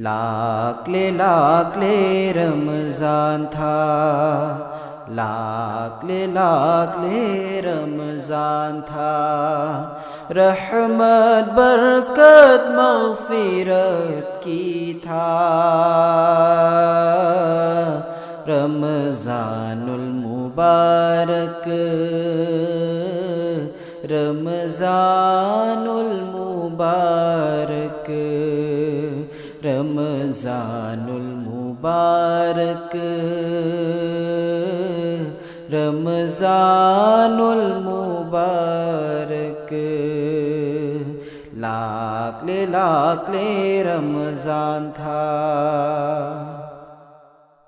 لاکھ لے رمضان تھا، لاکھ لے رمضان تھا، رحمت برکت مغفرت کی تھا، رمضان المبارک، رمضان المبارک، رمضان المبارک، رمضان المبارک، لاکھ لے رمضان تھا۔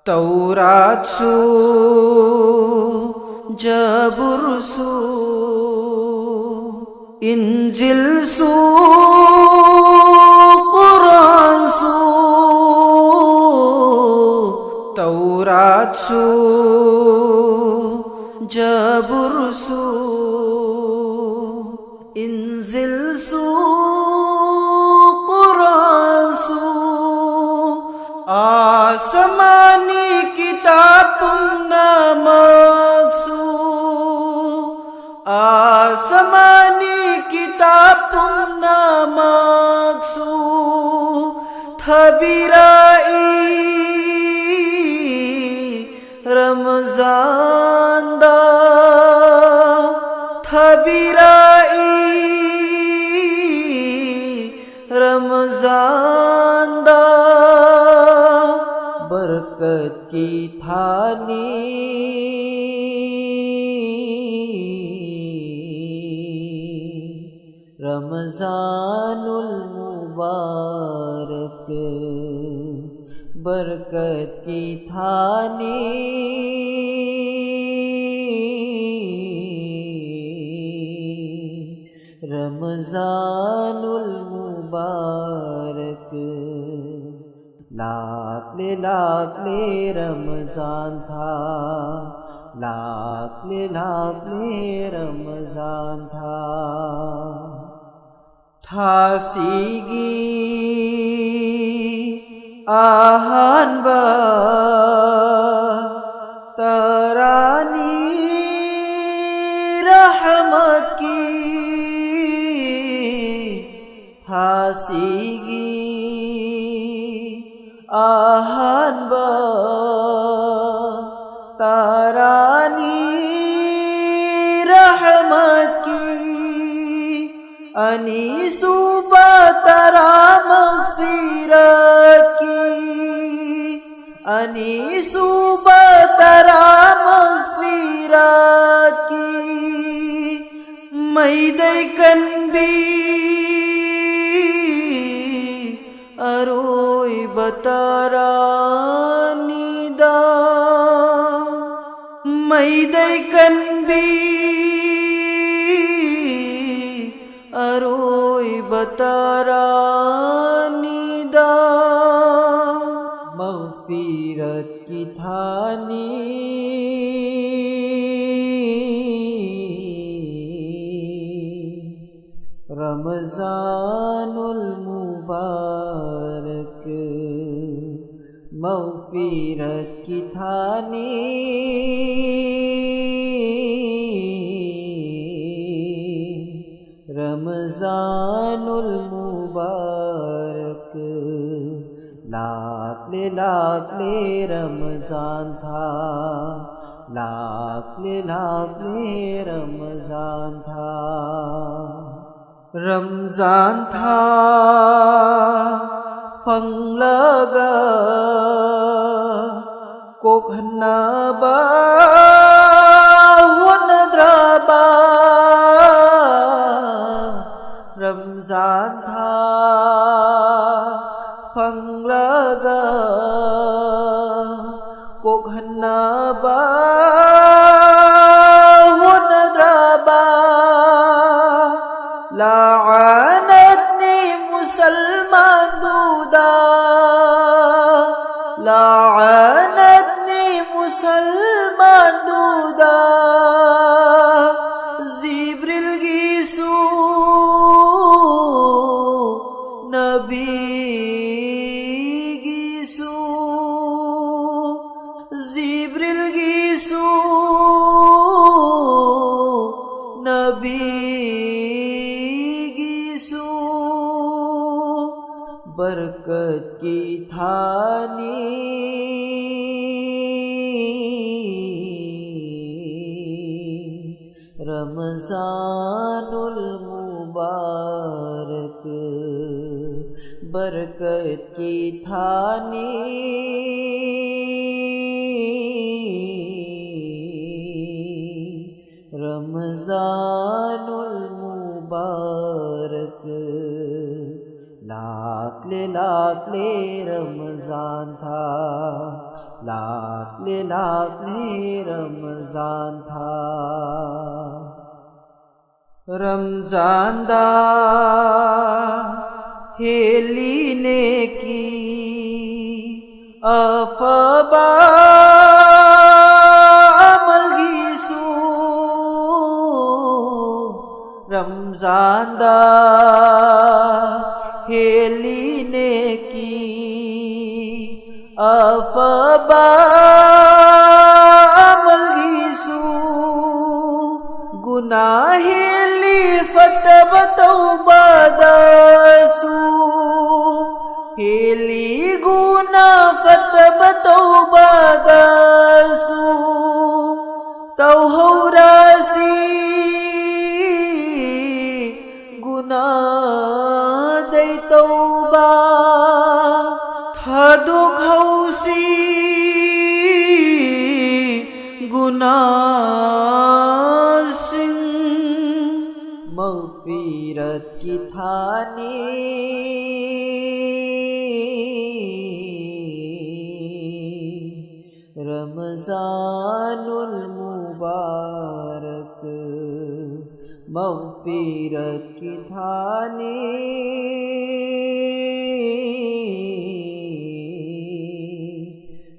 تورات سو، زبور سو، انجیل سو، قرآن سو، تورات سو، زبور سو، انجیل سو، قرآن سو، آسمانی کتاب نمک سو، آسمانی کتاب نمک سو، تھبیرائی رمضان دا، تھبیرائی رمضان دا، برکت کی تھالی، رمضان المبارک، برکت کی تھالی، رمضان المبارک، لاکھ لے رمضان تھا، لاکھ لے رمضان تھا، تھا سیگی آہن با ترانی رحمت کی، تھا سیگی آہن با ترانی رحمت کی، انیسو ترا مغفرت کی، انیسو ترا مغفرت کی، میدے کنبی اروئی بترانی دا، میدے کنبی اروئی بترانی دا، مغفرت کی تھانی، رمضان المبارک، مغفرت کی تھانی، رمضان المبارک، لاکھ لے رمضان تھا، لاکھ لے رمضان تھا، رمضان تھا فنگ لگا کوکھنا با ندربا، رمضان تھا فنگ لگا کوکھنا با ندربا، لعنتنی مسلمان دودا، لعنتنی مسلمان دودا، جبریل گیسو نبی برکت کی تھانی رمضان المبارک برکت کی تھانی رمضان المبارک لاکھ لے رمضان تھا لاکھ لے رمضان تھا رمضان دا ہیلی نے کی افبا رمضان دا ہیلی نے کی افبا ملگیسو گناہ ہیلی فتب توبہ دسو ہیلی گناہ فتب توبہ دسو توہو راسی دی توبہ تھا دکھوسی گناہ سنگ مغفرت کی تھانی رمضان المبارک مغفرت کی تھانی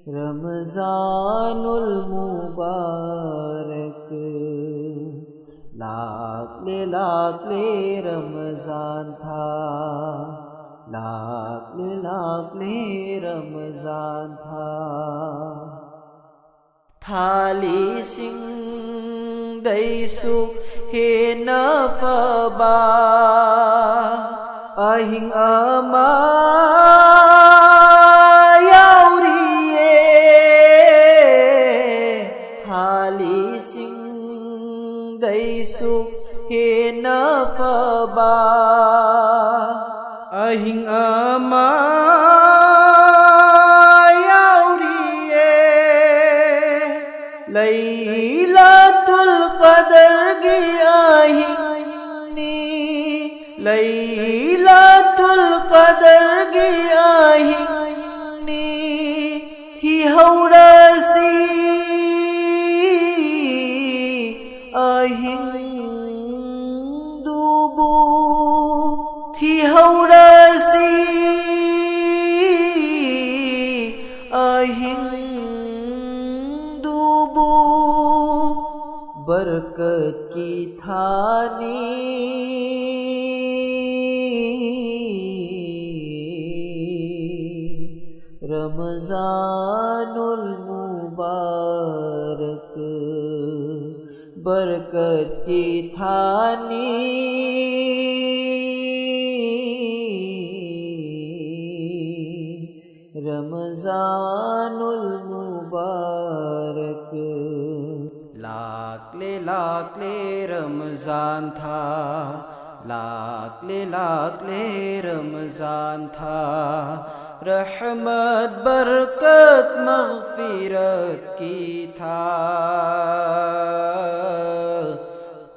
رمضان المبارک لاکھ لے رمضان تھا لاکھ لے رمضان تھا تھالی سنگ دیسو ہے نفبا اہنگ اما یاوریے تھالی سنگ دیسو ہے نفبا اہنگ اما لیلۃ القدر گیا ہی لیلۃ القدر گیا ہی تھی ہورسی دوبو تھی ہورسی برکت کی تھانی رمضان المبارک برکت کی تھانی رمضان المبارک لاکھ لے رمضان تھا لاکھ لے رمضان تھا رحمت برکت مغفرت کی تھا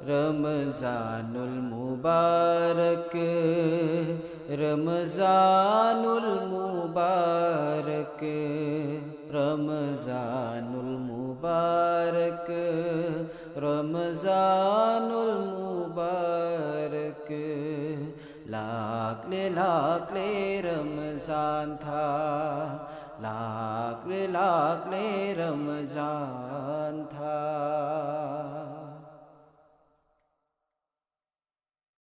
رمضان المبارک رمضان المبارک رمضان المبارک رمضان المبارک لاکھ لے رمضان تھا لاکھ لے رمضان تھا